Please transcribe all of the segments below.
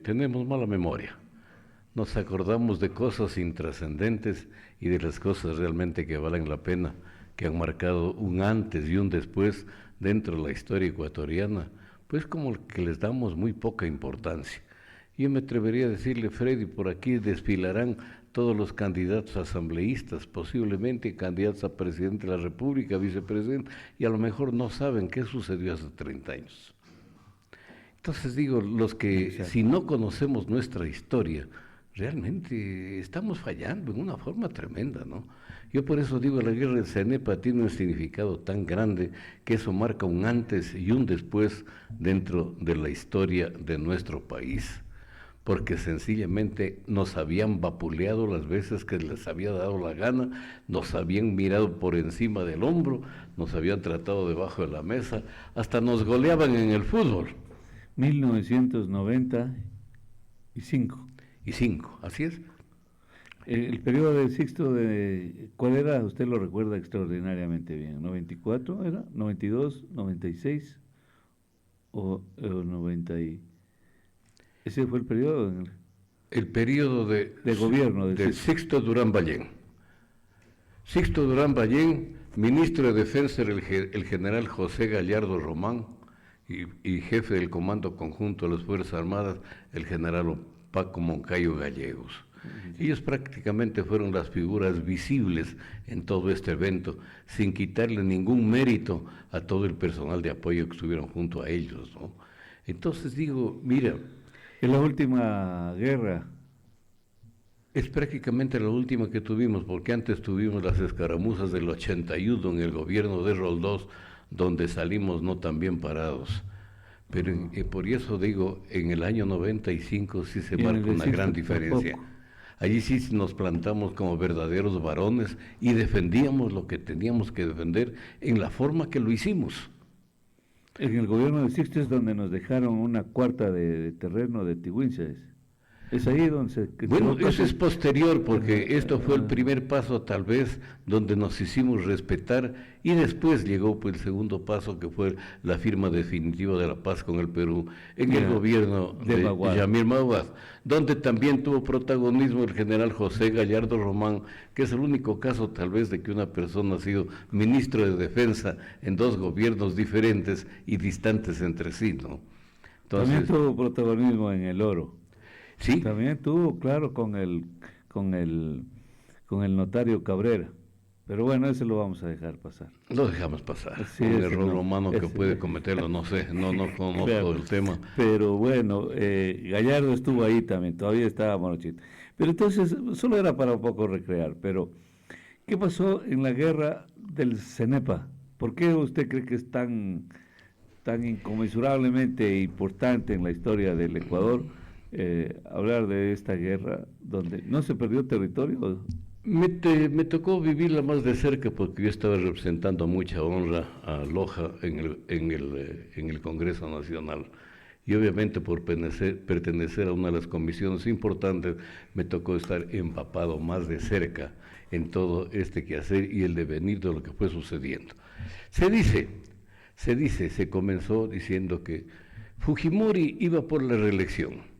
tenemos mala memoria. Nos acordamos de cosas intrascendentes y de las cosas realmente que valen la pena, que han marcado un antes y un después dentro de la historia ecuatoriana, pues como que les damos muy poca importancia. Yo me atrevería a decirle, Freddy, por aquí desfilarán todos los candidatos asambleístas, posiblemente candidatos a presidente de la República, vicepresidente, y a lo mejor no saben qué sucedió hace 30 años. Entonces digo, los que Exacto. si no conocemos nuestra historia, realmente estamos fallando en una forma tremenda, ¿no? Yo por eso digo, la guerra del Cenepa tiene un significado tan grande que eso marca un antes y un después dentro de la historia de nuestro país, porque sencillamente nos habían vapuleado las veces que les había dado la gana, nos habían mirado por encima del hombro, nos habían tratado debajo de la mesa, hasta nos goleaban en el fútbol. 1995. Y 5, así es. El periodo de Sixto, ¿cuál era? Usted lo recuerda extraordinariamente bien. ¿94 era? ¿92? ¿96? ¿O 90 y...? Ese fue el periodo El periodo de gobierno de Sixto Durán Ballén. Sixto Durán Ballén, ministro de Defensa era el general José Gallardo Román y jefe del Comando Conjunto de las Fuerzas Armadas, el general Paco Moncayo Gallegos. Ellos prácticamente fueron las figuras visibles en todo este evento, sin quitarle ningún mérito a todo el personal de apoyo que estuvieron junto a ellos, ¿no? Entonces digo, mira, en la última guerra. es prácticamente la última que tuvimos, porque antes tuvimos las escaramuzas del 81 en el gobierno de Roldós, donde salimos no tan bien parados. Pero por eso digo, en el año 95 sí se marca una gran diferencia. Tampoco. Allí sí nos plantamos como verdaderos varones y defendíamos lo que teníamos que defender en la forma que lo hicimos. En el gobierno de Sixto es donde nos dejaron una cuarta de terreno de Tigüinza. Es ahí donde Bueno, eso es posterior, porque esto fue el primer paso tal vez donde nos hicimos respetar y después llegó pues el segundo paso que fue la firma definitiva de la paz con el Perú en el gobierno de Yamil Mahuad, donde también tuvo protagonismo el general José Gallardo Román, que es el único caso tal vez de que una persona ha sido ministro de Defensa en dos gobiernos diferentes y distantes entre sí, ¿no? Entonces, también tuvo protagonismo en el oro. Sí. También tuvo, claro, con el notario Cabrera. Pero bueno, ese lo vamos a dejar pasar. Lo dejamos pasar. Sí, un error no, humano que puede cometerlo, no sé, no conozco claro, el tema. Pero bueno, Gallardo estuvo ahí también, todavía estaba Morochito. Pero entonces, solo era para un poco recrear, pero ¿qué pasó en la guerra del Cenepa? ¿Por qué usted cree que es tan inconmensurablemente importante en la historia del Ecuador hablar de esta guerra donde no se perdió territorio? Me tocó vivirla más de cerca porque yo estaba representando a mucha honra a Loja en el Congreso Nacional y obviamente por pertenecer a una de las comisiones importantes me tocó estar empapado más de cerca en todo este quehacer y el devenir de lo que fue sucediendo. Se comenzó diciendo que Fujimori iba por la reelección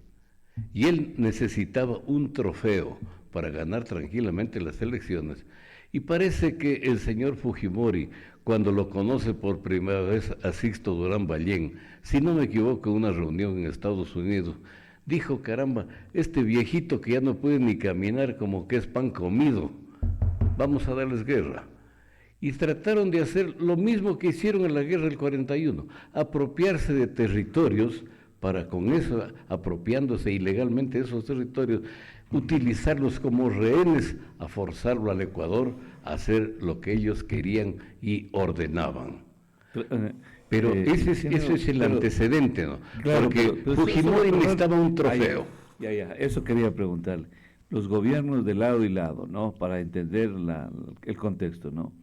y él necesitaba un trofeo para ganar tranquilamente las elecciones. Y parece que el señor Fujimori, cuando lo conoce por primera vez a Sixto Durán Ballén, si no me equivoco, en una reunión en Estados Unidos, dijo, caramba, este viejito que ya no puede ni caminar como que es pan comido, vamos a darles guerra. Y trataron de hacer lo mismo que hicieron en la guerra del 41, apropiarse de territorios para con eso, apropiándose ilegalmente de esos territorios, utilizarlos como rehenes a forzarlo al Ecuador a hacer lo que ellos querían y ordenaban. Pero ese es el antecedente, ¿no? Claro, porque Fujimori necesitaba un trofeo. Eso quería preguntarle. Los gobiernos de lado y lado, ¿no? Para entender el contexto, ¿no?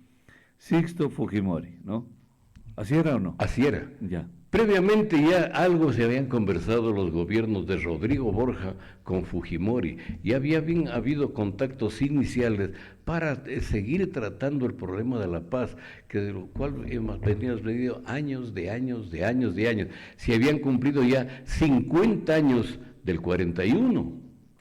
Sixto Fujimori, ¿no? ¿Así era o no? Así era. Ya. Previamente ya algo se habían conversado los gobiernos de Rodrigo Borja con Fujimori y había bien habido contactos iniciales para seguir tratando el problema de la paz, que de lo cual hemos venido años de años de años de años. Se habían cumplido ya 50 años del 41,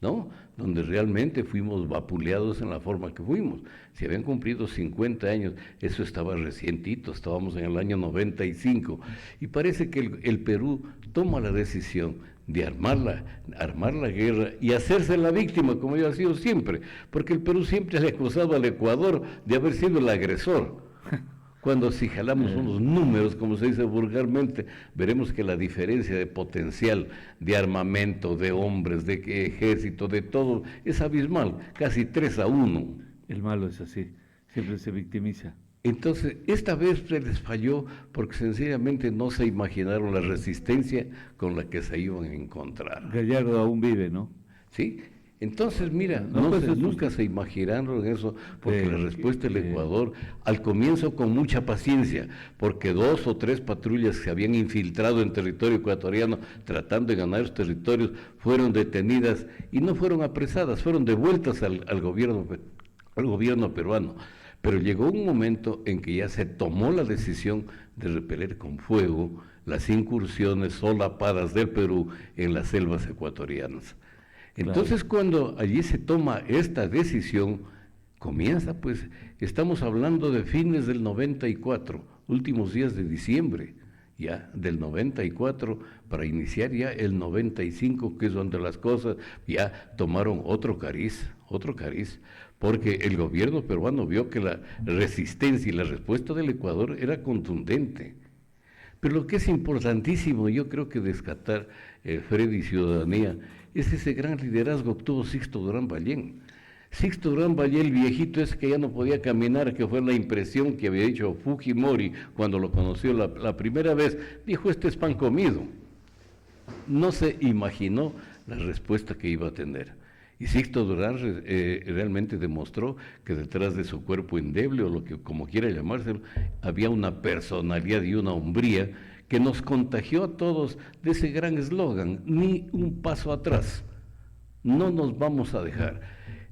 ¿no? Donde realmente fuimos vapuleados en la forma que fuimos. Se habían cumplido 50 años, eso estaba recientito, estábamos en el año 95, y parece que el Perú toma la decisión de armar la guerra y hacerse la víctima, como yo ha sido siempre, porque el Perú siempre le ha acusado al Ecuador de haber sido el agresor. Cuando si jalamos unos números, como se dice vulgarmente, veremos que la diferencia de potencial, de armamento, de hombres, de ejército, de todo, es abismal, casi 3-1. El malo es así, siempre se victimiza. Entonces, esta vez se les falló porque sencillamente no se imaginaron la resistencia con la que se iban a encontrar. Gallardo aún vive, ¿no? ¿Sí? Entonces, mira, nunca se imaginaron eso, porque la respuesta del Ecuador, al comienzo con mucha paciencia, porque 2 o 3 patrullas que se habían infiltrado en territorio ecuatoriano tratando de ganar los territorios, fueron detenidas y no fueron apresadas, fueron devueltas al gobierno peruano. Pero llegó un momento en que ya se tomó la decisión de repeler con fuego las incursiones solapadas del Perú en las selvas ecuatorianas. Entonces, cuando allí se toma esta decisión, comienza, pues, estamos hablando de fines del 94, últimos días de diciembre, ya, del 94, para iniciar ya el 95, que es donde las cosas ya tomaron otro cariz, porque el gobierno peruano vio que la resistencia y la respuesta del Ecuador era contundente. Pero lo que es importantísimo, yo creo que descartar, Freddy y ciudadanía, es ese gran liderazgo que tuvo Sixto Durán Ballén. Sixto Durán Ballén, el viejito ese que ya no podía caminar, que fue la impresión que había hecho Fujimori cuando lo conoció la primera vez, dijo, este es pan comido. No se imaginó la respuesta que iba a tener. Y Sixto Durán realmente demostró que detrás de su cuerpo endeble, o lo que como quiera llamárselo, había una personalidad y una hombría que nos contagió a todos de ese gran eslogan, ni un paso atrás, no nos vamos a dejar.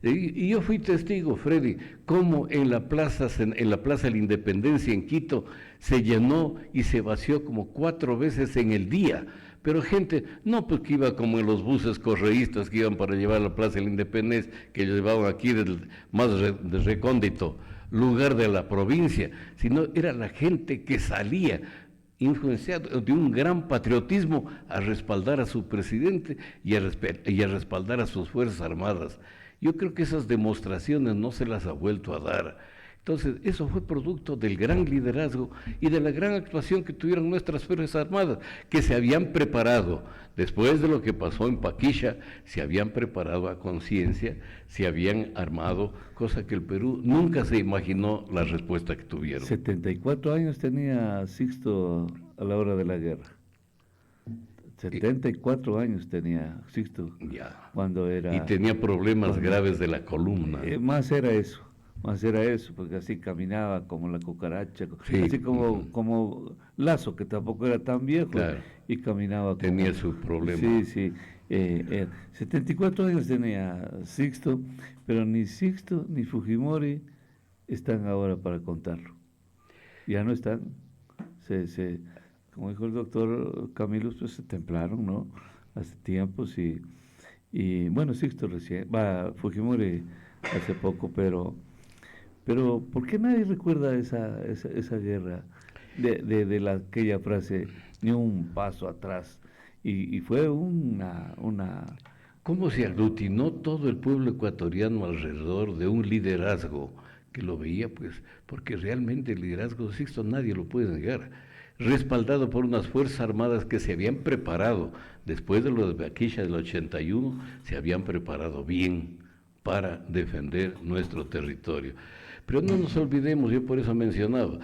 Y yo fui testigo, Freddy, cómo en la Plaza de la Independencia en Quito se llenó y se vació como 4 veces en el día. Pero gente, no pues que iba como en los buses correístas que iban para llevar a la Plaza de la Independencia, que llevaban aquí del más recóndito lugar de la provincia, sino era la gente que salía influenciado de un gran patriotismo a respaldar a su presidente y a respaldar a sus Fuerzas Armadas. Yo creo que esas demostraciones no se las ha vuelto a dar. Entonces, eso fue producto del gran liderazgo y de la gran actuación que tuvieron nuestras Fuerzas Armadas, que se habían preparado, después de lo que pasó en Paquisha, se habían preparado a conciencia, se habían armado, cosa que el Perú nunca se imaginó la respuesta que tuvieron. 74 años tenía Sixto a la hora de la guerra. 74 años tenía Sixto cuando era... Y tenía problemas graves de la columna. Más era eso, porque así caminaba como la cucaracha, sí, así como Lazo, que tampoco era tan viejo, claro, y caminaba tenía su problema. Sí, 74 años tenía Sixto, pero ni Sixto ni Fujimori están ahora para contarlo. Ya no están. Como dijo el doctor Camilo, pues se templaron, ¿no? Hace tiempos y bueno, Sixto Fujimori hace poco, pero ¿por qué nadie recuerda esa guerra de aquella frase, ni un paso atrás? Y fue una... ¿Cómo se aglutinó todo el pueblo ecuatoriano alrededor de un liderazgo que lo veía, pues, porque realmente el liderazgo de Sixto nadie lo puede negar, respaldado por unas Fuerzas Armadas que se habían preparado, después de lo de Paquisha del 81, se habían preparado bien para defender nuestro territorio. Pero no nos olvidemos, yo por eso mencionaba,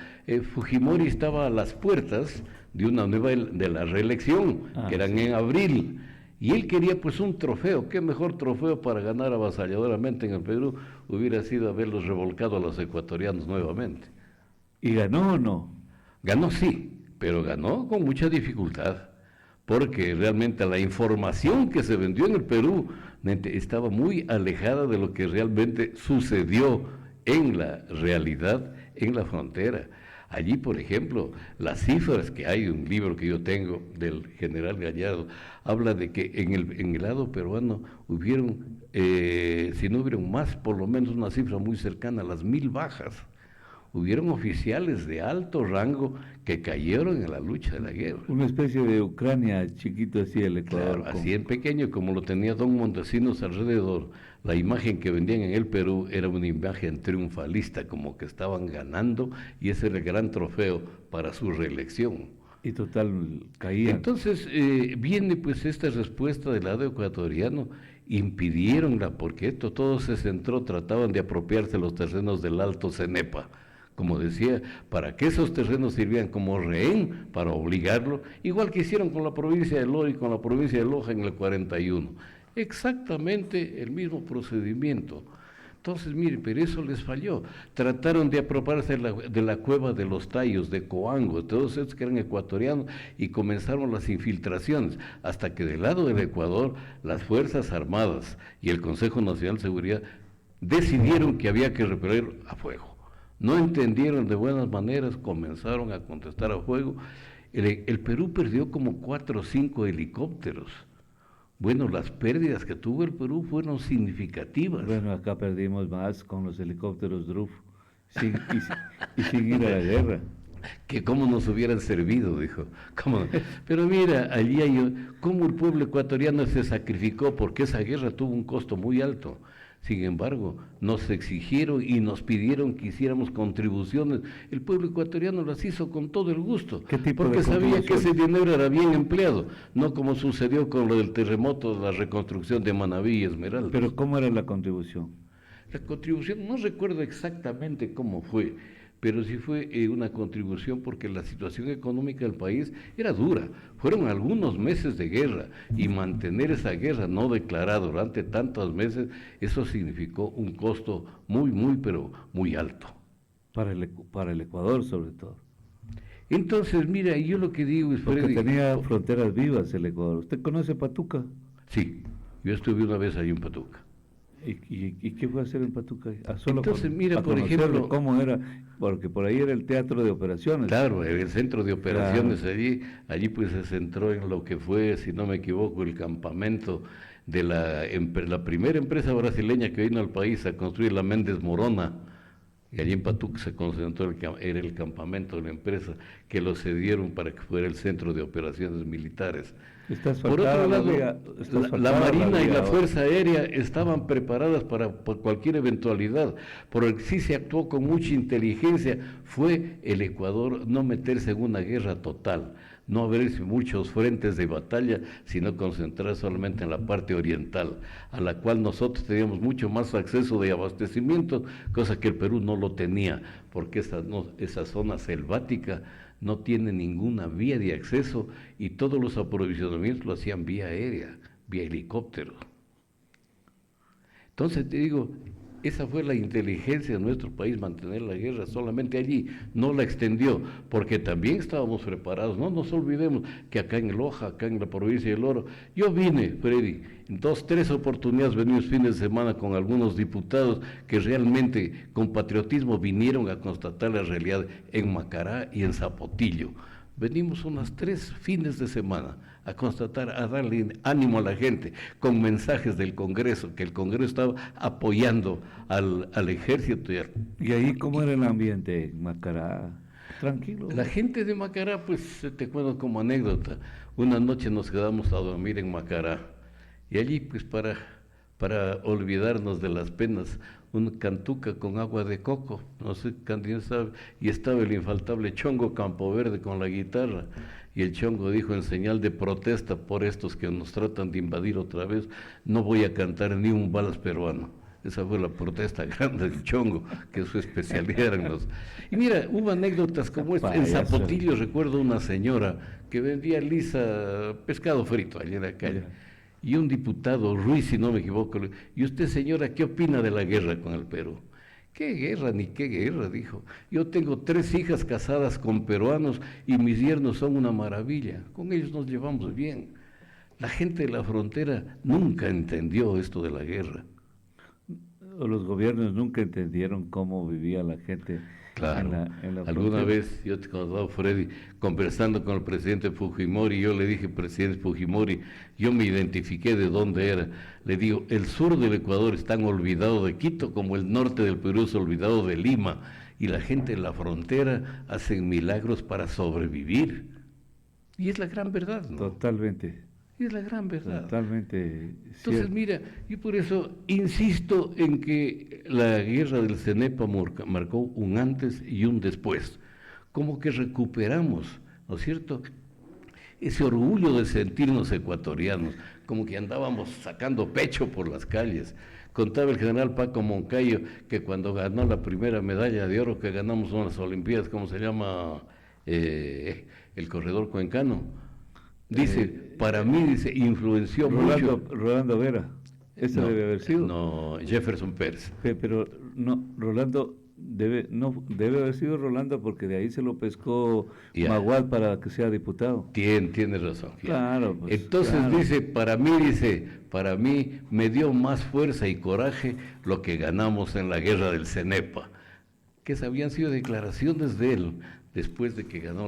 Fujimori estaba a las puertas de de la reelección, que eran en abril, y él quería pues un trofeo. ¿Qué mejor trofeo para ganar avasalladoramente en el Perú hubiera sido haberlos revolcado a los ecuatorianos nuevamente? ¿Y ganó o no? Ganó sí, pero ganó con mucha dificultad, porque realmente la información que se vendió en el Perú estaba muy alejada de lo que realmente sucedió en la realidad, en la frontera. Allí, por ejemplo, las cifras que hay, un libro que yo tengo del general Gallardo, habla de que en el lado peruano hubieron, si no hubieron más, por lo menos una cifra muy cercana a las 1000 bajas. Hubieron oficiales de alto rango que cayeron en la lucha de la guerra. Una especie de Ucrania chiquito así el Ecuador. Claro, así en pequeño como lo tenía don Montesinos alrededor, la imagen que vendían en el Perú era una imagen triunfalista, como que estaban ganando y ese era el gran trofeo para su reelección. Y total, caía. Entonces viene pues esta respuesta del lado ecuatoriano, impidieronla porque esto todo se centró, trataban de apropiarse los terrenos del Alto Cenepa. Como decía, para que esos terrenos sirvieran como rehén para obligarlo, igual que hicieron con la provincia de Loro y con la provincia de Loja en el 41. Exactamente el mismo procedimiento. Entonces, mire, pero eso les falló. Trataron de apropiarse de la cueva de los Tallos, de Coango, todos estos que eran ecuatorianos, y comenzaron las infiltraciones, hasta que del lado del Ecuador, las Fuerzas Armadas y el Consejo Nacional de Seguridad decidieron que había que repeler a fuego. No entendieron de buenas maneras, comenzaron a contestar a fuego. El Perú perdió como 4 o 5 helicópteros. Bueno, las pérdidas que tuvo el Perú fueron significativas. Bueno, acá perdimos más con los helicópteros DRUF y sin ir a la guerra. Que cómo nos hubieran servido, dijo. ¿Cómo? Pero mira, allí hay cómo el pueblo ecuatoriano se sacrificó porque esa guerra tuvo un costo muy alto. Sin embargo, nos exigieron y nos pidieron que hiciéramos contribuciones. El pueblo ecuatoriano las hizo con todo el gusto, ¿Qué tipo porque de sabía que ese dinero era bien empleado, no como sucedió con lo del terremoto, la reconstrucción de Manabí y Esmeralda. Pero ¿cómo era la contribución? La contribución, no recuerdo exactamente cómo fue, pero sí fue una contribución porque la situación económica del país era dura. Fueron algunos meses de guerra y mantener esa guerra no declarada durante tantos meses, eso significó un costo muy, pero muy alto. Para el Ecuador, sobre todo. Entonces, mira, yo lo que digo es... Porque tenía fronteras vivas el Ecuador. ¿Usted conoce Patuca? Sí, yo estuve una vez ahí en Patuca. ¿Y qué fue a hacer en Patuca? Entonces, mira, por ejemplo... ¿Cómo era? Porque por ahí era el teatro de operaciones. Claro, el centro de operaciones, Claro. allí pues se centró en lo que fue, si no me equivoco, el campamento de la primera empresa brasileña que vino al país a construir la Méndez Morona. Y allí en Patuca se concentró, era el campamento de la empresa que lo cedieron para que fuera el centro de operaciones militares. Por otro lado, la Marina y la Fuerza Aérea estaban preparadas para cualquier eventualidad, porque sí se actuó con mucha inteligencia, fue el Ecuador no meterse en una guerra total, no abrirse muchos frentes de batalla, sino concentrar solamente en la parte oriental, a la cual nosotros teníamos mucho más acceso de abastecimiento, cosa que el Perú no lo tenía, porque esa zona selvática no tiene ninguna vía de acceso y todos los aprovisionamientos lo hacían vía aérea, vía helicóptero. Entonces te digo, esa fue la inteligencia de nuestro país, mantener la guerra solamente allí, no la extendió, porque también estábamos preparados. No nos olvidemos que acá en Loja, acá en la provincia del Oro, yo vine, Freddy, en 2, 3 oportunidades venimos fines de semana con algunos diputados que realmente con patriotismo vinieron a constatar la realidad en Macará y en Zapotillo. Venimos unas 3 fines de semana a constatar, a darle ánimo a la gente, con mensajes del Congreso, que el Congreso estaba apoyando al ejército. ¿Y ahí cómo era el ambiente en Macará? Tranquilo. La gente de Macará, pues te cuento como anécdota, una noche nos quedamos a dormir en Macará, y allí pues para olvidarnos de las penas, un cantuca con agua de coco, no sé, quién sabe, y estaba el infaltable Chongo Campoverde con la guitarra, y el Chongo dijo en señal de protesta por estos que nos tratan de invadir otra vez, no voy a cantar ni un vals peruano. Esa fue la protesta grande del Chongo, que su especialidad eran los... Y mira, hubo anécdotas como esta. En Zapotillo recuerdo una señora que vendía lisa pescado frito allí en la calle. Y un diputado, Ruiz, si no me equivoco, y usted, señora, ¿qué opina de la guerra con el Perú? ¿Qué guerra ni qué guerra? Dijo. Yo tengo 3 hijas casadas con peruanos y mis yernos son una maravilla. Con ellos nos llevamos bien. La gente de la frontera nunca entendió esto de la guerra. O los gobiernos nunca entendieron cómo vivía la gente Claro, en la alguna frontera. vez yo te he contado, Freddy, conversando con el presidente Fujimori, yo le dije, presidente Fujimori, yo me identifiqué de dónde era. Le digo, el sur del Ecuador es tan olvidado de Quito como el norte del Perú es olvidado de Lima, y la gente en la frontera hacen milagros para sobrevivir. Y es la gran verdad, ¿no? Totalmente, Y es la gran verdad. totalmente Entonces, cierto. mira, yo por eso insisto en que la guerra del Cenepa marcó un antes y un después. Como que recuperamos, ¿no es cierto? Ese orgullo de sentirnos ecuatorianos, como que andábamos sacando pecho por las calles. Contaba el general Paco Moncayo que cuando ganó la primera medalla de oro que ganamos en las Olimpiadas, ¿cómo se llama? El corredor cuencano. Dice, para mí, dice, influenció mucho. Rolando Vera, ese No, debe haber sido. no, Jefferson Pérez. Pero no, Rolando debe haber sido Rolando porque de ahí se lo pescó Ya. Maguad para que sea diputado. Tiene razón. Ya. Claro, pues, Entonces claro. para mí me dio más fuerza y coraje lo que ganamos en la guerra del Cenepa, que habían sido declaraciones de él después de que ganó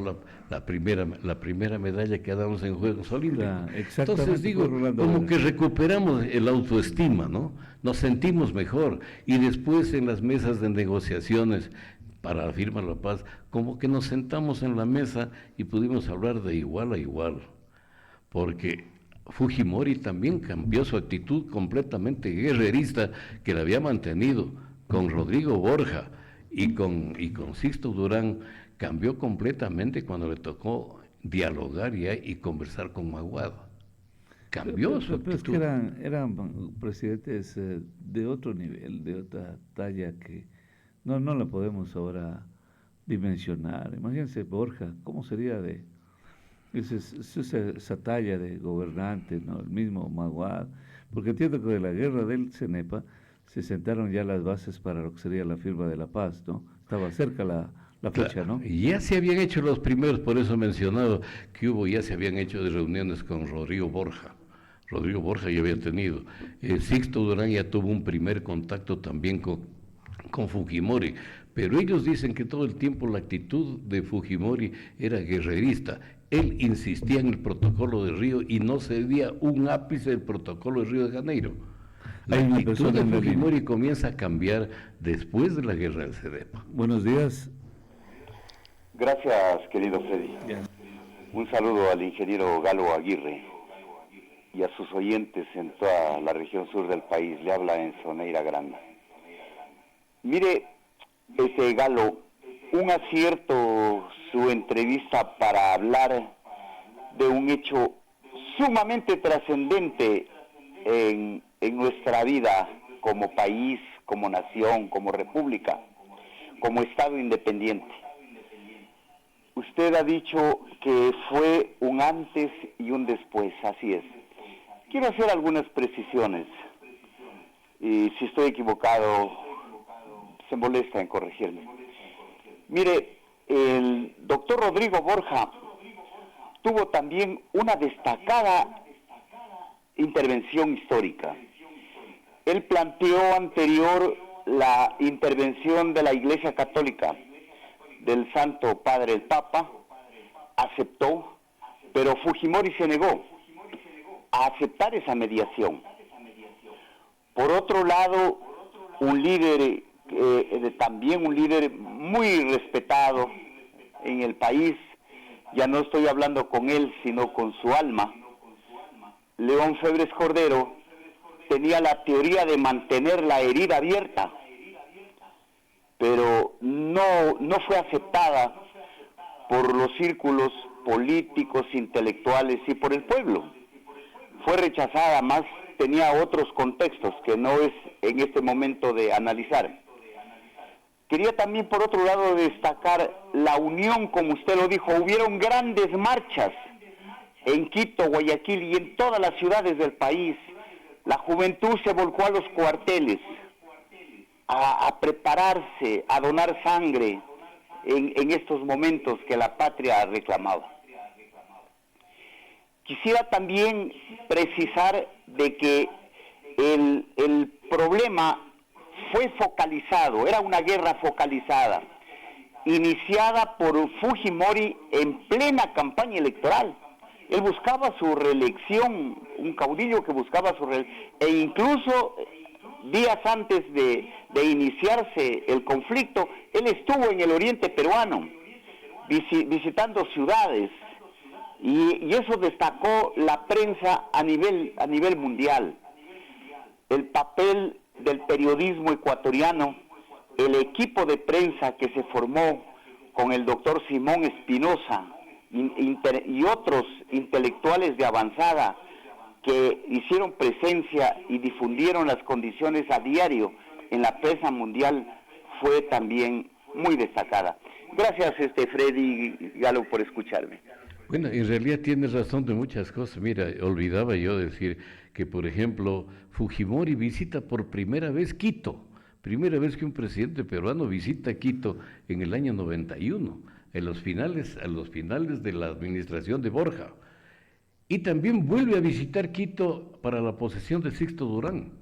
la primera medalla que ganamos en Juegos Olímpicos. Claro, exactamente, Entonces digo, fue Rolando como Vera. que recuperamos el autoestima, ¿no? Nos sentimos mejor y después en las mesas de negociaciones para la firma de la paz, como que nos sentamos en la mesa y pudimos hablar de igual a igual, porque Fujimori también cambió su actitud completamente guerrerista que la había mantenido con Rodrigo Borja y con Sixto Durán, cambió completamente cuando le tocó dialogar y conversar con Maguad. Cambió su Pero es que actitud. eran presidentes de otro nivel, de otra talla que no la podemos ahora dimensionar. Imagínense Borja, ¿cómo sería esa talla de gobernante, ¿no? El mismo Maguad, porque entiendo que de la guerra del Cenepa se sentaron ya las bases para lo que sería la firma de la paz, ¿no? Estaba cerca la fecha, Claro, ¿no? ya se habían hecho los primeros, por eso he mencionado que ya se habían hecho de reuniones con Rodrigo Borja. Rodrigo Borja ya había tenido. Sixto Durán ya tuvo un primer contacto también con Fujimori, pero ellos dicen que todo el tiempo la actitud de Fujimori era guerrerista. Él insistía en el protocolo de Río y no cedía un ápice del protocolo de Río de Janeiro. La Hay una actitud persona de en la línea. Fujimori comienza a cambiar después de la guerra del Cenepa. Buenos días. Gracias, querido Freddy. Un saludo al ingeniero Galo Aguirre y a sus oyentes en toda la región sur del país. Le habla en Soneira Granda. Mire, Galo, un acierto su entrevista para hablar de un hecho sumamente trascendente en nuestra vida como país, como nación, como república, como Estado independiente. Usted ha dicho que fue un antes y un después, así es. Quiero hacer algunas precisiones y si estoy equivocado, se molesta en corregirme. Mire, el doctor Rodrigo Borja tuvo también una destacada intervención histórica. Él planteó anterior la intervención de la Iglesia Católica, del Santo Padre el Papa, aceptó, pero Fujimori se negó a aceptar esa mediación. Por otro lado, un líder, también un líder muy respetado en el país, ya no estoy hablando con él, sino con su alma, León Febres Cordero, tenía la teoría de mantener la herida abierta, pero no fue aceptada por los círculos políticos, intelectuales y por el pueblo. Fue rechazada, más tenía otros contextos que no es en este momento de analizar. Quería también, por otro lado, destacar la unión, como usted lo dijo. Hubieron grandes marchas en Quito, Guayaquil y en todas las ciudades del país. La juventud se volcó a los cuarteles. a prepararse, a donar sangre en estos momentos que la patria reclamaba. Quisiera también precisar de que el problema fue focalizado, era una guerra focalizada, iniciada por Fujimori en plena campaña electoral. Él buscaba su reelección, un caudillo que buscaba su reelección, e incluso días antes de iniciarse el conflicto, él estuvo en el oriente peruano, visitando ciudades, y eso destacó la prensa a nivel mundial. El papel del periodismo ecuatoriano, el equipo de prensa que se formó con el doctor Simón Espinosa y otros intelectuales de avanzada que hicieron presencia y difundieron las condiciones a diario en la prensa mundial, fue también muy destacada. Gracias, Freddy Galo, por escucharme. Bueno, en realidad tienes razón de muchas cosas. Mira, olvidaba yo decir que, por ejemplo, Fujimori visita por primera vez Quito. Primera vez que un presidente peruano visita Quito en el año 91, a los finales de la administración de Borja. Y también vuelve a visitar Quito para la posesión de Sixto Durán,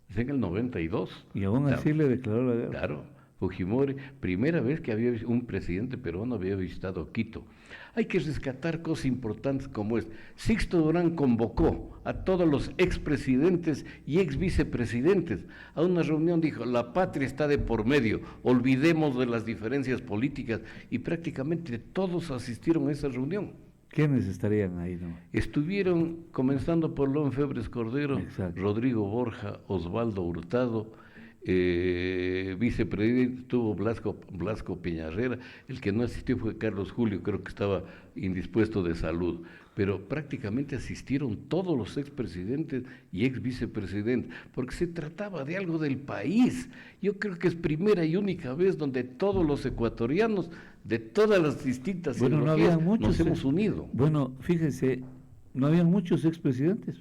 es en el 92. Y aún así le declaró la guerra. Claro, Fujimori, primera vez que un presidente peruano había visitado Quito. Hay que rescatar cosas importantes como es. Sixto Durán convocó a todos los expresidentes y exvicepresidentes a una reunión, dijo, la patria está de por medio, olvidemos de las diferencias políticas, y prácticamente todos asistieron a esa reunión. ¿Quiénes estarían ahí, no? Estuvieron, comenzando por León Febres Cordero, Exacto. Rodrigo Borja, Osvaldo Hurtado, vicepresidente estuvo Blasco Peñarrera, el que no asistió fue Carlos Julio, creo que estaba indispuesto de salud, pero prácticamente asistieron todos los expresidentes y exvicepresidentes, porque se trataba de algo del país. Yo creo que es primera y única vez donde todos los ecuatorianos de todas las distintas ideologías nos hemos unido. Bueno, fíjense, no habían muchos expresidentes.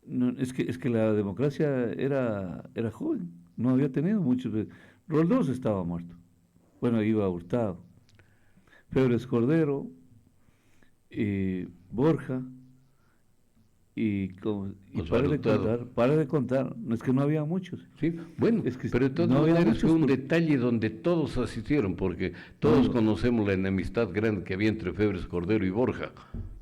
No, es que la democracia era joven, no había tenido muchos. Roldós estaba muerto. Bueno, iba Hurtado. Febres Cordero, Borja, y para de contar, no es que no había muchos. Sí, bueno, es que pero de todas maneras fue un detalle donde todos asistieron, porque todos conocemos la enemistad grande que había entre Febres Cordero y Borja,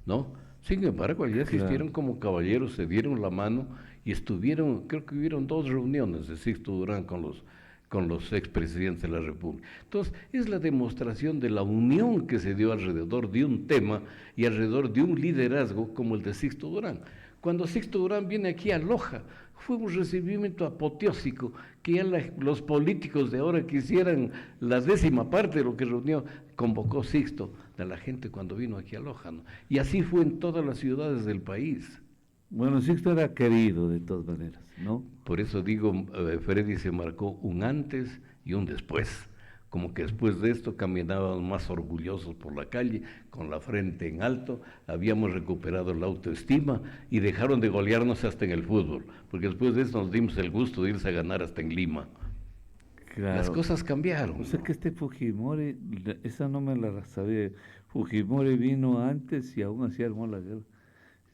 ¿no? Sin embargo, allí asistieron como caballeros, se dieron la mano y estuvieron, creo que hubieron 2 reuniones de Sixto Durán con los expresidentes de la República. Entonces, es la demostración de la unión que se dio alrededor de un tema y alrededor de un liderazgo como el de Sixto Durán. Cuando Sixto Durán viene aquí a Loja, fue un recibimiento apoteósico, que ya los políticos de ahora quisieran la 10ª parte de lo que convocó Sixto de la gente cuando vino aquí a Loja, ¿no? Y así fue en todas las ciudades del país. Bueno, Sixto era querido de todas maneras, ¿no? Por eso digo, Freddy se marcó un antes y un después. Como que después de esto caminaban más orgullosos por la calle, con la frente en alto, habíamos recuperado la autoestima y dejaron de golearnos hasta en el fútbol, porque después de eso nos dimos el gusto de irse a ganar hasta en Lima. Claro. Las cosas cambiaron. O sea que Fujimori, esa no me la sabía, Fujimori vino antes y aún así armó la guerra.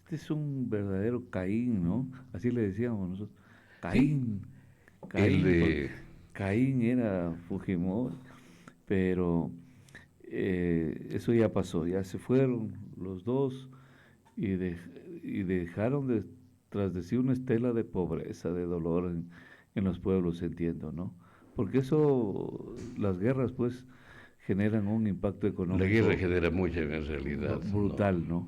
Este es un verdadero Caín, ¿no? Así le decíamos nosotros. Caín. Sí. Caín era Fujimori, pero eso ya pasó, ya se fueron los dos y dejaron tras de sí una estela de pobreza, de dolor en los pueblos, entiendo, ¿no? Porque eso, las guerras pues generan un impacto económico. La guerra genera mucho en realidad. Brutal, ¿no?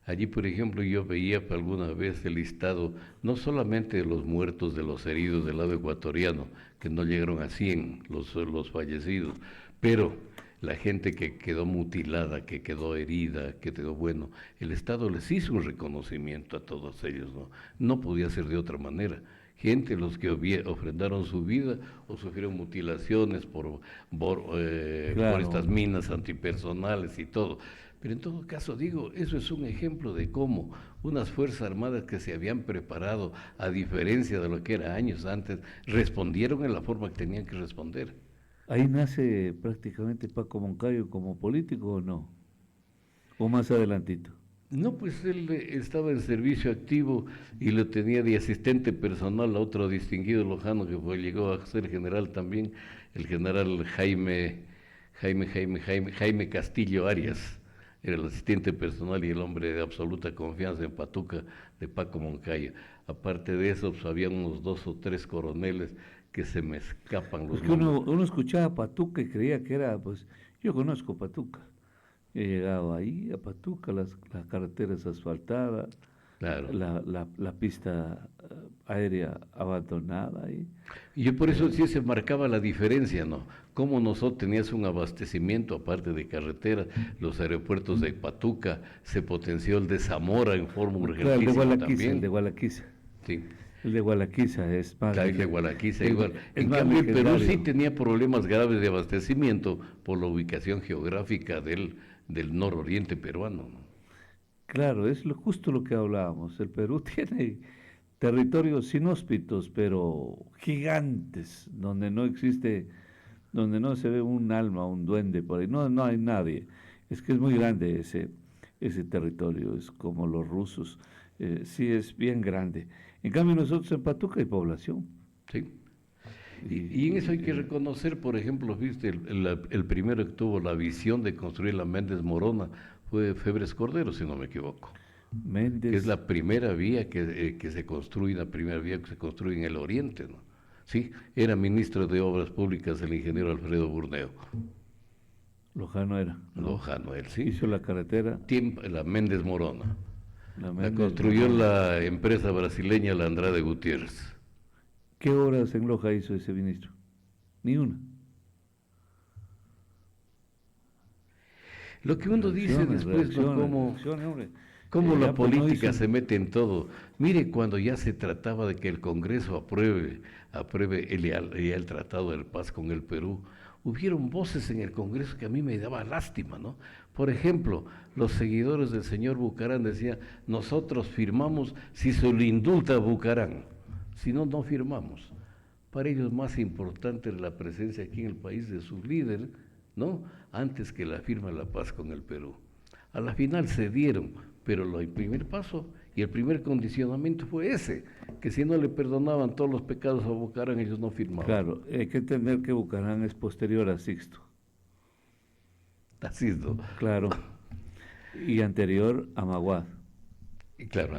Allí, por ejemplo, yo veía alguna vez el listado, no solamente de los muertos, de los heridos del lado ecuatoriano, que no llegaron a 100 los fallecidos, pero la gente que quedó mutilada, que quedó herida, que quedó, bueno, el Estado les hizo un reconocimiento a todos ellos, ¿no? No podía ser de otra manera. Gente, los que ofrendaron su vida o sufrieron mutilaciones por estas minas antipersonales y todo. Pero en todo caso, digo, eso es un ejemplo de cómo unas Fuerzas Armadas que se habían preparado, a diferencia de lo que era años antes, respondieron en la forma que tenían que responder. Ahí nace prácticamente Paco Moncayo como político o no, o más adelantito. No, pues él estaba en servicio activo y lo tenía de asistente personal a otro distinguido lojano que llegó a ser general también, el general Jaime Castillo Arias. Era el asistente personal y el hombre de absoluta confianza en Patuca de Paco Moncayo. Aparte de eso, pues, había unos 2 o 3 coroneles que se me escapan los Porque nombres. uno escuchaba Patuca y creía que era, pues, yo conozco Patuca. He llegado ahí a Patuca, las carreteras asfaltadas, Claro. la pista aérea abandonada ahí. Y yo por eso sí se marcaba la diferencia, ¿no? Cómo nosotros tenías un abastecimiento aparte de carreteras, los aeropuertos de Patuca, se potenció el de Zamora en forma Claro, el de urgentísima Gualaquiza, el también. de Gualaquiza. Sí, El de Gualaquiza es más, claro, el de Gualaquiza es- igual. es En más cambio, el Perú sí legendario. tenía problemas graves de abastecimiento por la ubicación geográfica del nororiente peruano, ¿no? Claro, es justo lo que hablábamos. El Perú tiene territorios inhóspitos, pero gigantes, donde no se ve un alma, un duende por ahí. No, no hay nadie. Es que es muy grande ese territorio, es como los rusos. Sí, es bien grande. En cambio, nosotros en Patuca hay población. Sí. Y, Y en eso hay que y reconocer, por ejemplo, viste, el primero que tuvo la visión de construir la Méndez Morona fue Febres Cordero, si no me equivoco, que es Méndez, la primera vía que se construye, la primera vía que se construye en el oriente, ¿no? Sí, era ministro de Obras Públicas el ingeniero Alfredo Burneo, Lojano era, ¿no? lojano él, sí. Hizo la carretera, La Méndez Morona, la la Méndez construyó Morona. la empresa brasileña La Andrade Gutiérrez. ¿Qué obras en Loja hizo ese ministro? Ni una. Lo que uno dice después, ¿no? Reacciones, hombre. Cómo la Ya pues no política hizo, se mete en todo. Mire, cuando ya se trataba de que el Congreso apruebe el Tratado de Paz con el Perú, hubieron voces en el Congreso que a mí me daba lástima, ¿no? Por ejemplo, los seguidores del señor Bucarán decían, nosotros firmamos si se lo indulta a Bucarán, si no, no firmamos. Para ellos más importante era la presencia aquí en el país de su líder, ¿no? Antes que la firma de la paz con el Perú. A la final cedieron, pero el primer paso y el primer condicionamiento fue ese, que si no le perdonaban todos los pecados a Bucarán, ellos no firmaban. claro, hay que entender que Bucarán es posterior a Sixto, Así es, ¿no? claro, y anterior a Maguad. Y claro,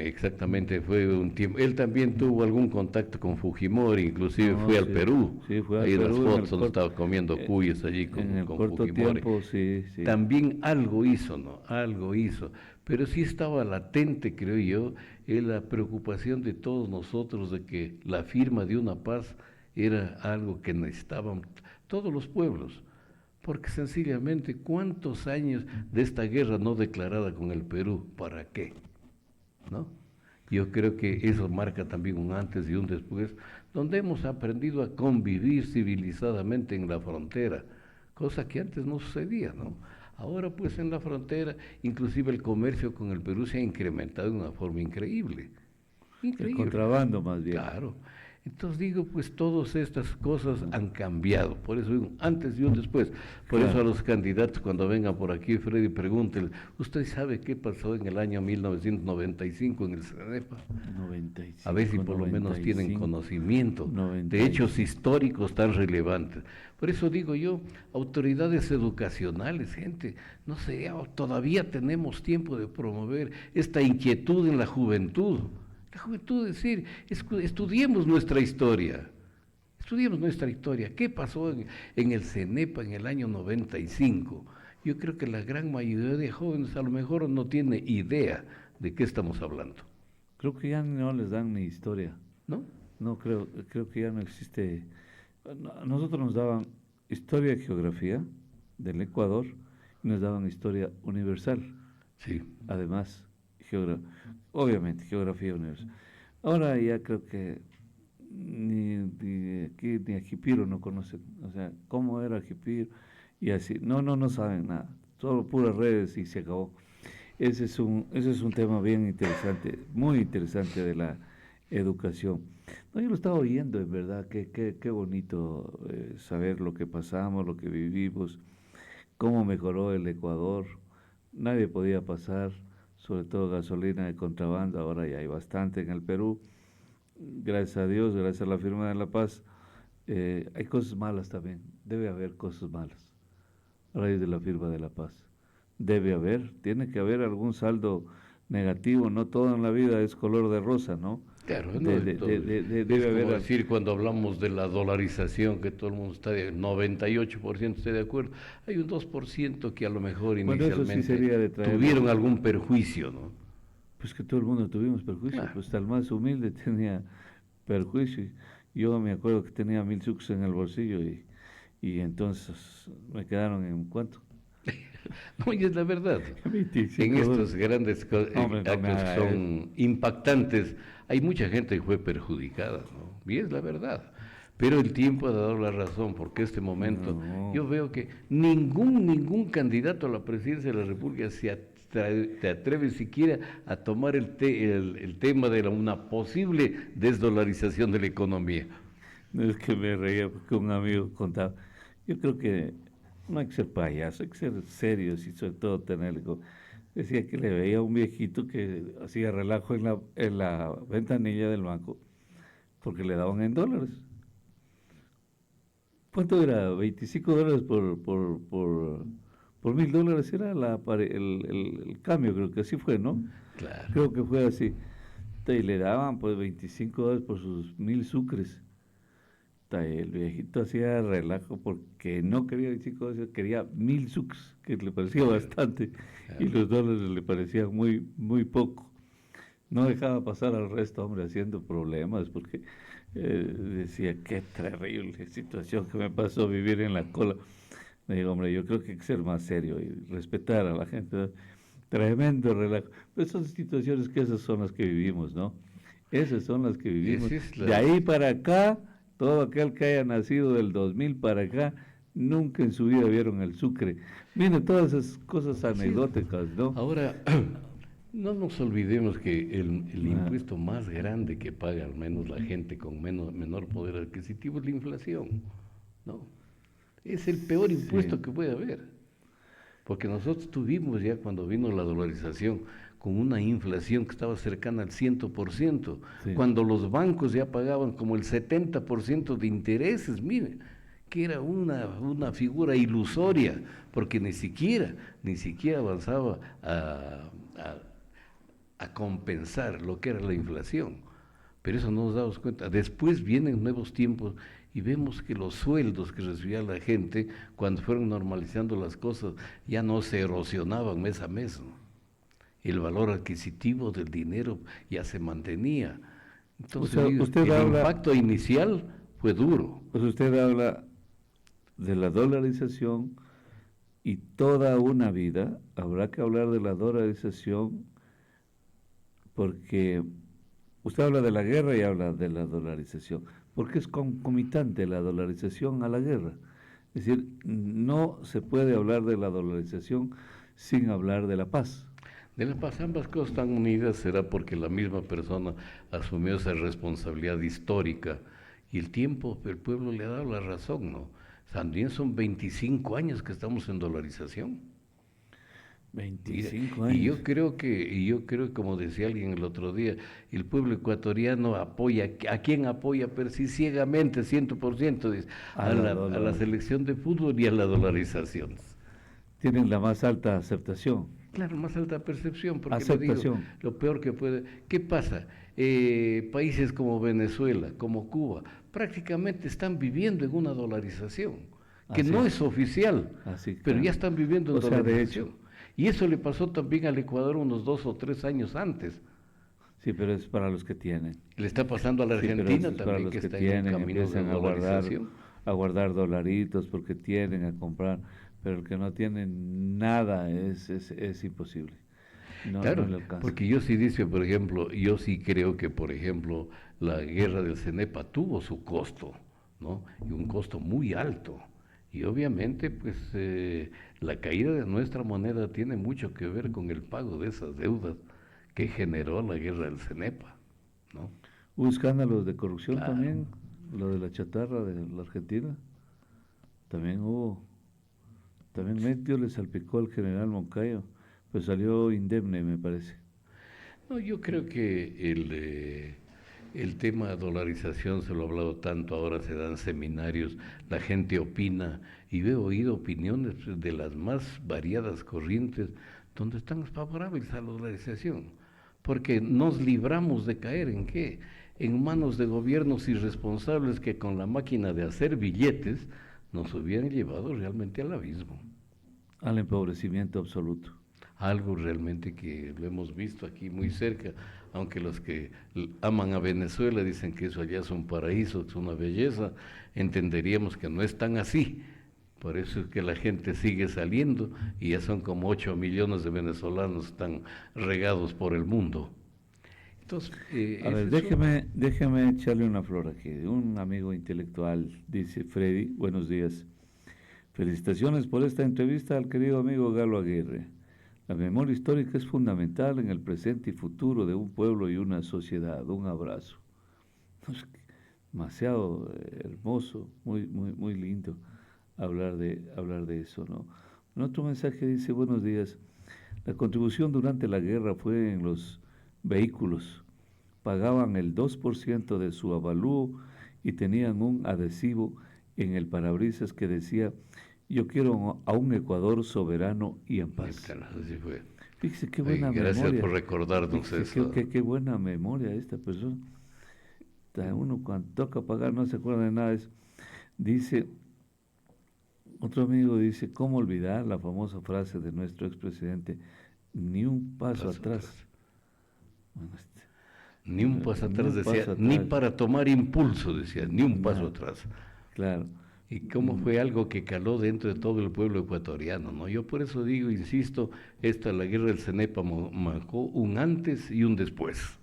exactamente, fue un tiempo. Él también tuvo algún contacto con Fujimori, inclusive No, fue al sí, Perú. sí, fue al Ahí en las Perú en el fotos donde corto, estaba comiendo cuyes allí en el con corto Fujimori. tiempo, sí, sí. También algo hizo, ¿no? Algo hizo. Pero sí estaba latente, creo yo, en la preocupación de todos nosotros de que la firma de una paz era algo que necesitaban todos los pueblos. Porque sencillamente, ¿cuántos años de esta guerra no declarada con el Perú? ¿Para qué? ¿No? Yo creo que eso marca también un antes y un después, donde hemos aprendido a convivir civilizadamente en la frontera, cosa que antes no sucedía, ¿no? Ahora pues en la frontera, inclusive el comercio con el Perú se ha incrementado de una forma increíble. El Increíble. contrabando más bien. Claro. Entonces digo, pues todas estas cosas han cambiado, por eso digo, antes y un después. Por Claro. eso a los candidatos cuando vengan por aquí, Freddy, pregúntenle, ¿usted sabe qué pasó en el año 1995 en el CENEPA? 95, A ver si por lo menos tienen 95, conocimiento 95. de hechos históricos tan relevantes. Por eso digo yo, autoridades educacionales, gente, no sé, todavía tenemos tiempo de promover esta inquietud en la juventud. La juventud, es decir, estudiemos nuestra historia. Estudiemos nuestra historia. ¿Qué pasó en el CENEPA en el año 95? Yo creo que la gran mayoría de jóvenes a lo mejor no tiene idea de qué estamos hablando, Creo que ya no les dan ni historia. ¿no? No, creo que ya no existe. A nosotros nos daban historia y geografía del Ecuador y nos daban historia universal. Sí. Además, obviamente, geografía universal. Ahora ya creo que ni aquí ni a Jipiro no conocen, o sea, cómo era Jipiro y así. No saben nada. solo puras redes y se acabó. Ese es un tema bien interesante, muy interesante de la educación. No, yo lo estaba oyendo, en verdad, qué bonito saber lo que pasamos, lo que vivimos, cómo mejoró el Ecuador. Nadie podía pasar, sobre todo gasolina de contrabando, ahora ya hay bastante en el Perú. Gracias a Dios, gracias a la firma de la paz. Hay cosas malas también, debe haber cosas malas a raíz de la firma de la paz. Debe haber, tiene que haber algún saldo negativo, no todo en la vida es color de rosa, ¿no? Claro, no de todo. Es Debe como haber, decir cuando hablamos de la dolarización, que todo el mundo está de 98% está de acuerdo, hay un 2% que a lo mejor bueno, eso sí inicialmente sería de traer, tuvieron algún perjuicio, ¿no? pues que todo el mundo tuvimos perjuicio, Claro. pues hasta el más humilde tenía perjuicio. Yo me acuerdo que tenía 1000 sucres en el bolsillo y entonces me quedaron en ¿cuánto? No, y es la verdad. 25 En estos dólares. grandes Hombre, no me actos que haga son impactantes, hay mucha gente que fue perjudicada, ¿no? Y es la verdad. Pero el tiempo ha dado la razón, porque este momento No. yo veo que ningún candidato a la presidencia de la República te atreve siquiera a tomar el tema de una posible desdolarización de la economía. No es que me reía porque un amigo contaba. Yo creo que no hay que ser payaso, hay que ser serios y sobre todo tener. Decía que le veía a un viejito que hacía relajo en la ventanilla del banco porque le daban en dólares. ¿Cuánto era? 25 dólares por $1000 era el cambio, creo que así fue, ¿no? Claro. Creo que fue así. Y le daban pues 25 dólares por sus 1000 sucres. El viejito hacía relajo porque no quería 25 dólares, quería 1000 sucres, que le parecía bastante, y los dólares le parecían muy poco. No dejaba pasar al resto, hombre, haciendo problemas, porque decía, qué terrible situación que me pasó vivir en la cola. Le digo, hombre, yo creo que hay que ser más serio y respetar a la gente, ¿no? Tremendo relajo. Pero son situaciones que esas son las que vivimos, ¿no? Esas son las que vivimos. De ahí para acá, todo aquel que haya nacido del 2000 para acá, nunca en su vida vieron el sucre. Miren, todas esas cosas anecdóticas, ¿no? Ahora, no nos olvidemos que el impuesto más grande que paga al menos la gente con menor poder adquisitivo es la inflación, ¿no? Es el peor impuesto que puede haber, porque nosotros tuvimos ya cuando vino la dolarización con una inflación que estaba cercana al 100%, cuando los bancos ya pagaban como el 70% de intereses, miren, que era una figura ilusoria, porque ni siquiera avanzaba a compensar lo que era la inflación. Pero eso no nos damos cuenta. Después vienen nuevos tiempos y vemos que los sueldos que recibía la gente, cuando fueron normalizando las cosas, ya no se erosionaban mes a mes, ¿no? El valor adquisitivo del dinero ya se mantenía. Entonces, el impacto inicial fue duro. Pues usted habla de la dolarización y toda una vida habrá que hablar de la dolarización porque usted habla de la guerra y habla de la dolarización, porque es concomitante la dolarización a la guerra. Es decir, no se puede hablar de la dolarización sin hablar de la paz. De la paz, ambas cosas están unidas, será porque la misma persona asumió esa responsabilidad histórica y el tiempo, el pueblo le ha dado la razón, ¿no? También son 25 años que estamos en dolarización. 25 años. Y yo creo que, como decía alguien el otro día, el pueblo ecuatoriano apoya, ¿a quién apoya? Pero sí ciegamente, 100%, dice, a la selección de fútbol y a la dolarización. Tienen la más alta aceptación. Claro, más alta percepción, porque aceptación. Digo, lo peor que puede... ¿Qué pasa? Países como Venezuela, como Cuba, prácticamente están viviendo en una dolarización, que no es oficial, pero ya están viviendo en dolarización. De hecho, y eso le pasó también al Ecuador unos 2 o 3 años antes. Sí, pero es para los que tienen. Le está pasando a la Argentina también, que está en un camino de dolarización. A guardar dolaritos porque tienen, a comprar, pero el que no tiene nada es imposible. No, claro, no le alcanza. porque yo sí dice, por ejemplo, yo sí creo que, por ejemplo, la guerra del CENEPA tuvo su costo, ¿no? Y un costo muy alto. Y obviamente, pues, la caída de nuestra moneda tiene mucho que ver con el pago de esas deudas que generó la guerra del Cenepa, ¿no? Hubo escándalos de corrupción Claro. también, lo de la chatarra de la Argentina, también hubo, también medio le salpicó al general Moncayo, pues salió indemne, me parece. No, yo creo que el tema dolarización se lo ha hablado tanto, ahora se dan seminarios, la gente opina y he oído opiniones de las más variadas corrientes donde están favorables a la dolarización, porque nos libramos de caer en qué, en manos de gobiernos irresponsables que con la máquina de hacer billetes nos hubieran llevado realmente al abismo. Al empobrecimiento absoluto. Algo realmente que lo hemos visto aquí muy cerca, aunque los que aman a Venezuela dicen que eso allá es un paraíso, es una belleza, entenderíamos que no es tan así. Por eso es que la gente sigue saliendo y ya son como 8 millones de venezolanos están regados por el mundo. Entonces, A ver, déjeme echarle una flor aquí. Un amigo intelectual dice: Freddy, buenos días. Felicitaciones por esta entrevista al querido amigo Galo Aguirre. La memoria histórica es fundamental en el presente y futuro de un pueblo y una sociedad. Un abrazo. Demasiado hermoso, muy lindo hablar de eso, ¿no? En otro mensaje dice: buenos días. La contribución durante la guerra fue en los vehículos. Pagaban el 2% de su avalúo y tenían un adhesivo en el parabrisas que decía: yo quiero a un Ecuador soberano y en paz. así fue. Fíjese qué buena memoria. Gracias por recordarnos eso. Qué buena memoria esta persona. Uno cuando toca pagar no se acuerda de nada de eso. Dice, otro amigo dice: ¿cómo olvidar la famosa frase de nuestro expresidente? Ni un paso atrás. Bueno, ni un paso atrás, decía, ni para tomar impulso, decía, ni un paso atrás. Claro. Y cómo fue algo que caló dentro de todo el pueblo ecuatoriano, ¿no? Yo por eso digo, insisto, la guerra del Cenepa marcó un antes y un después.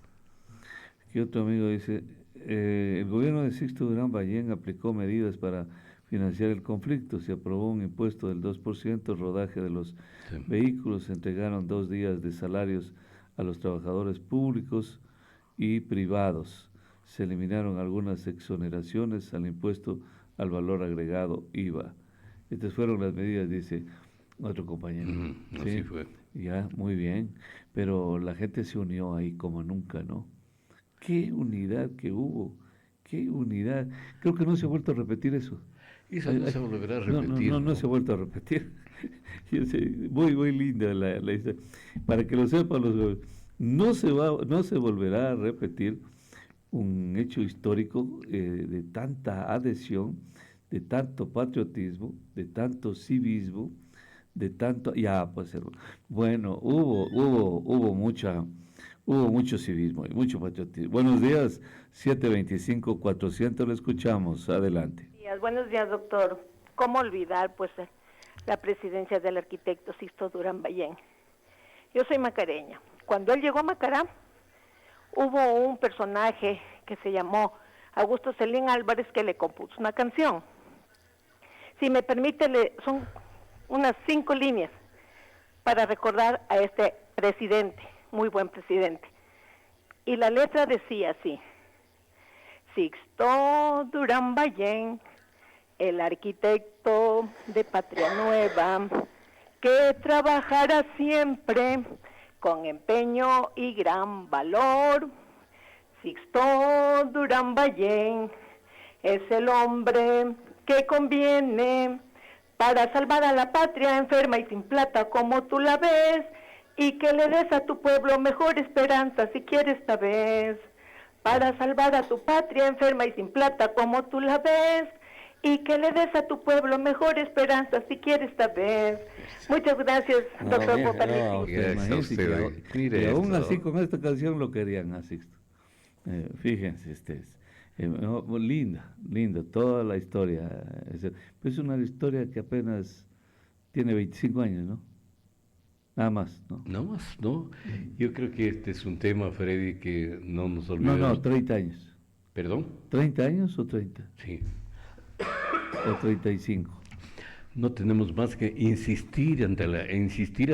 Aquí otro amigo dice: el gobierno de Sixto Durán Ballén aplicó medidas para financiar el conflicto. Se aprobó un impuesto del 2%, rodaje de los vehículos, se entregaron 2 días de salarios a los trabajadores públicos y privados. Se eliminaron algunas exoneraciones al impuesto al valor agregado IVA. Estas fueron las medidas, dice otro compañero. Así fue. Ya, muy bien. Pero la gente se unió ahí como nunca, ¿no? Qué unidad que hubo, qué unidad. Creo que no se ha vuelto a repetir eso. Eso no se volverá a repetir. No se ha vuelto a repetir. Yo sé, muy linda la historia. Para que lo sepan no se volverá a repetir un hecho histórico de tanta adhesión, de tanto patriotismo, de tanto civismo, de tanto, bueno, hubo mucho civismo y mucho patriotismo. Buenos días, 725-400, le escuchamos, adelante. Buenos días, doctor. ¿Cómo olvidar, pues, la presidencia del arquitecto Sixto Durán Ballén? Yo soy macareña. Cuando él llegó a Macará, hubo un personaje que se llamó Augusto Celín Álvarez que le compuso una canción. Si me permite, son unas 5 líneas para recordar a este presidente, muy buen presidente. Y la letra decía así: Sixto Durán Ballén, el arquitecto de Patria Nueva, que trabajará siempre con empeño y gran valor. Sixto Durán Ballén es el hombre que conviene para salvar a la patria enferma y sin plata como tú la ves, y que le des a tu pueblo mejor esperanza si quieres esta vez. Para salvar a tu patria enferma y sin plata como tú la ves, y que le des a tu pueblo mejor esperanza si quieres esta vez. Muchas gracias, doctor, por permitirme. Y aún así con esta canción lo querían a Sixto. Fíjense ustedes. Linda toda la historia. Es una historia que apenas tiene 25 años, ¿no? Nada más, ¿no? Nada más, ¿no? Yo creo que este es un tema, Freddy, que no nos olvidemos. No, 30 años. ¿Perdón? ¿30 años o 30? Sí. ¿O 35? No tenemos más que insistir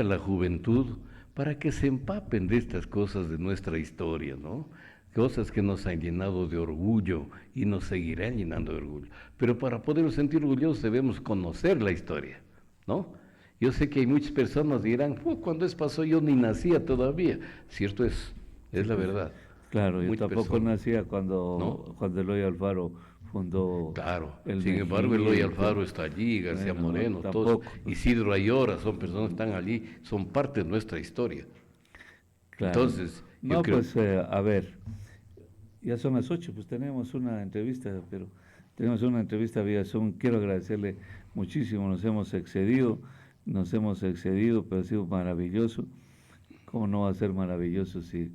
a la juventud para que se empapen de estas cosas de nuestra historia, ¿no? Cosas que nos han llenado de orgullo y nos seguirán llenando de orgullo. Pero para poder sentir orgullosos debemos conocer la historia, ¿no? Yo sé que hay muchas personas que dirán, cuando eso pasó yo ni nacía todavía. Cierto es la verdad. Claro, yo Muchas tampoco personas, nacía cuando, ¿no? cuando Eloy Alfaro fundó Claro, el sin embargo Eloy Mejido, Alfaro está allí, García bueno, Moreno, todos, tampoco, Isidro Ayora, son personas que están allí, son parte de nuestra historia. claro. Entonces, yo No, creo, pues a ver, ya son las 8, pues tenemos una entrevista, pero tenemos una entrevista vía Zoom. Quiero agradecerle muchísimo, nos hemos excedido, pero ha sido maravilloso. ¿Cómo no va a ser maravilloso si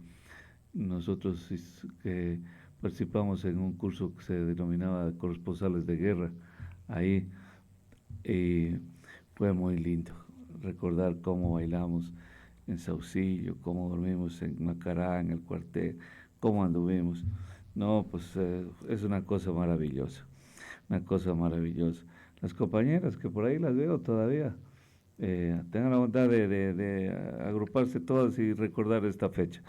nosotros que participamos en un curso que se denominaba Corresponsales de Guerra, ahí, y fue muy lindo recordar cómo bailamos en Saucillo, cómo dormimos en Macará, en el cuartel, cómo anduvimos. No, pues es una cosa maravillosa, una cosa maravillosa. Las compañeras que por ahí las veo todavía, tengan la bondad de agruparse todas y recordar esta fecha.